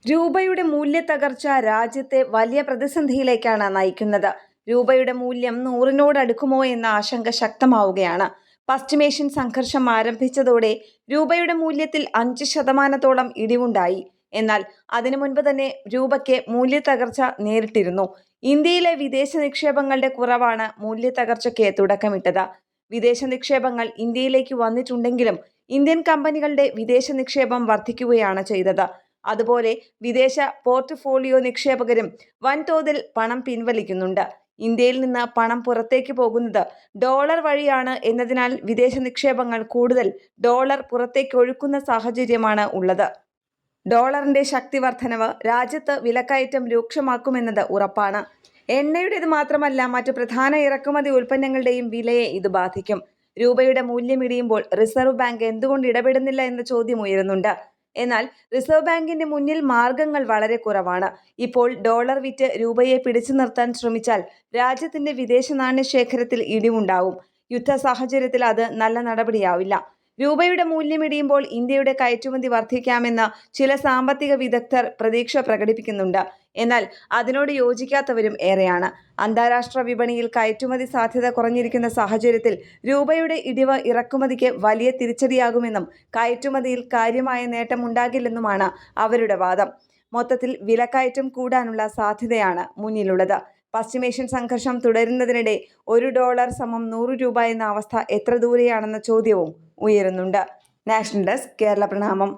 രൂപയുടെ മൂല്യത്തകർച്ച രാജ്യത്തെ വലിയ പ്രതിസന്ധിയിലേക്കാണ് നയിക്കുന്നത്. രൂപയുടെ മൂല്യം 100 അടുക്കുമോ എന്ന ആശങ്ക ശക്തമാവുകയാണ്. പശ്ചിമേഷ്യൻ സംഘർഷം ആരംഭിച്ചതോടെ രൂപയുടെ മൂല്യത്തിൽ 5% ഇടിവുണ്ടായി. എന്നാൽ അതിനു മുൻപ് തന്നെ രൂപയ്ക്ക് മൂല്യത്തകർച്ച നേരിട്ടിരുന്നു. ഇന്ത്യയിലെ വിദേശ നിക്ഷേപങ്ങളുടെ കുറവാണ് മൂല്യത്തകർച്ചയ്ക്ക് തുടക്കമിട്ടത്. വിദേശ നിക്ഷേപങ്ങൾ ഇന്ത്യയിലേക്ക് വന്നിട്ടുണ്ടെങ്കിലും ഇന്ത്യൻ കമ്പനികളുടെ വിദേശ നിക്ഷേപം വർദ്ധിക്കുകയാണ് ചെയ്തത്. അതുപോലെ വിദേശ പോർട്ട്ഫോളിയോ നിക്ഷേപകരും വൻതോതിൽ പണം പിൻവലിക്കുന്നുണ്ട്. ഇന്ത്യയിൽ നിന്ന് പണം പുറത്തേക്ക് പോകുന്നത് ഡോളർ വഴിയാണ് എന്നതിനാൽ വിദേശ നിക്ഷേപങ്ങൾ കൂടുതൽ ഡോളർ പുറത്തേക്ക് ഒഴുക്കുന്ന സാഹചര്യമാണ് ഉള്ളത്. ഡോളറിന്റെ ശക്തി വർധനവ് രാജ്യത്ത് വിലക്കയറ്റം രൂക്ഷമാക്കുമെന്നത് ഉറപ്പാണ്. എണ്ണയുടേത് മാത്രമല്ല, മറ്റു പ്രധാന ഇറക്കുമതി ഉൽപ്പന്നങ്ങളുടെയും വിലയെ ഇത് ബാധിക്കും. രൂപയുടെ മൂല്യം ഇടിയുമ്പോൾ റിസർവ് ബാങ്ക് എന്തുകൊണ്ട് ഇടപെടുന്നില്ല എന്ന ചോദ്യം ഉയരുന്നുണ്ട്. എന്നാൽ റിസർവ് ബാങ്കിന്റെ മുന്നിൽ മാർഗങ്ങൾ വളരെ കുറവാണ്. ഇപ്പോൾ ഡോളർ വിറ്റ് രൂപയെ പിടിച്ചു നിർത്താൻ ശ്രമിച്ചാൽ രാജ്യത്തിന്റെ വിദേശ നാണ്യ ശേഖരത്തിൽ ഇടിവുണ്ടാവും. യുദ്ധ സാഹചര്യത്തിൽ അത് നല്ല നടപടിയാവില്ല. രൂപയുടെ മൂല്യം ഇടിയുമ്പോൾ ഇന്ത്യയുടെ കയറ്റുമതി വർദ്ധിക്കാമെന്ന് ചില സാമ്പത്തിക വിദഗ്ധർ പ്രതീക്ഷ പ്രകടിപ്പിക്കുന്നുണ്ട്. എന്നാൽ അതിനോട് യോജിക്കാത്തവരും ഏറെയാണ്. അന്താരാഷ്ട്ര വിപണിയിൽ കയറ്റുമതി സാധ്യത കുറഞ്ഞിരിക്കുന്ന സാഹചര്യത്തിൽ രൂപയുടെ ഇടിവ് ഇറക്കുമതിക്ക് വലിയ തിരിച്ചടിയാകുമെന്നും കയറ്റുമതിയിൽ കാര്യമായ നേട്ടമുണ്ടാകില്ലെന്നുമാണ് അവരുടെ വാദം. മൊത്തത്തിൽ വിലക്കയറ്റം കൂടാനുള്ള സാധ്യതയാണ് മുന്നിലുള്ളത്. പശ്ചിമേഷ്യൻ സംഘർഷം തുടരുന്നതിനിടെ $1 = 100 രൂപ എന്ന അവസ്ഥ എത്ര ദൂരെയാണെന്ന ചോദ്യവും ഉയരുന്നുണ്ട്. നാഷണൽ ഡെസ്ക്, കേരള പ്രണാമം.